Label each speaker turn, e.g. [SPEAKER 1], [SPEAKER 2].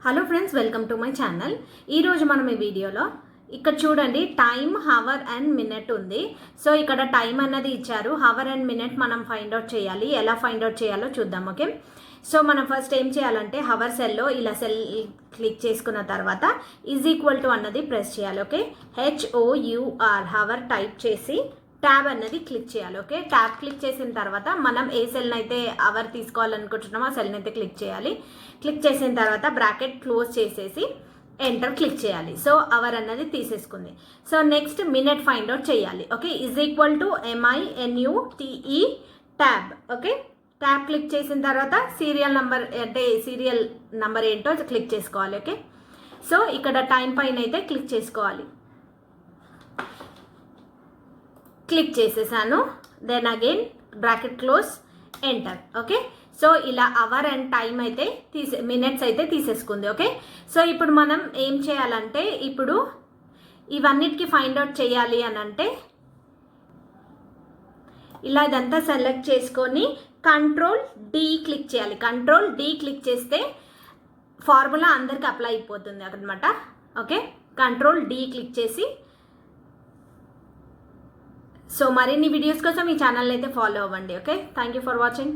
[SPEAKER 1] Hello friends, welcome to my channel. ఈరోజు మనం ఈ వీడియోలో ఇక్కడ చూడండి టైం, హవర్ అండ్ మినిట్ ఉంది. సో ఇక్కడ టైం అన్నది ఇచ్చారు, హవర్ అండ్ మినిట్ మనం ఫైండ్ అవుట్ చేయాలి. ఎలా ఫైండ్ అవుట్ చేయాలో చూద్దాం. ఓకే, సో మనం ఫస్ట్ ఏం చేయాలంటే హవర్ సెల్లో ఇలా సెల్ క్లిక్ చేసుకున్న తర్వాత ఈజ్ ఈక్వల్ టు అన్నది ప్రెస్ చేయాలి. ఓకే, HOUR హవర్ టైప్ చేసి ట్యాబ్ అన్నది క్లిక్ చేయాలి. ఓకే, ట్యాబ్ క్లిక్ చేసిన తర్వాత మనం ఏ సెల్ని అయితే అవర్ తీసుకోవాలనుకుంటున్నామో ఆ సెల్ని అయితే క్లిక్ చేయాలి. క్లిక్ చేసిన తర్వాత బ్రాకెట్ క్లోజ్ చేసేసి ఎంటర్ క్లిక్ చేయాలి. సో అవర్ అన్నది తీసేసుకుంది. So next minute find out చేయాలి. Okay, is equal to MINUTE tab. Okay, tab click చేసిన తర్వాత సీరియల్ నెంబర్ అంటే సీరియల్ నెంబర్ ఏంటో క్లిక్ చేసుకోవాలి. ఓకే, సో ఇక్కడ టైం పైన అయితే క్లిక్ చేసుకోవాలి. క్లిక్ చేసేసాను. Then again bracket close enter. Okay, so ఇలా అవర్ అండ్ టైం అయితే మినిట్స్ అయితే తీసేసుకుంది. ఓకే, సో ఇప్పుడు మనం ఏం చేయాలంటే ఇప్పుడు ఇవన్నిటికీ ఫైండ్ అవుట్ చేయాలి అని అంటే ఇలా ఇదంతా సెలెక్ట్ చేసుకొని Ctrl+D క్లిక్ చేయాలి. Ctrl+D క్లిక్ చేస్తే ఫార్ములా అందరికి అప్లై అయిపోతుంది అన్నమాట. ఓకే, Ctrl+D క్లిక్ చేసి సో మరిన్ని వీడియోస్ కోసం ఈ ఛానల్ అయితే ఫాలో అవ్వండి. Okay, thank you for watching.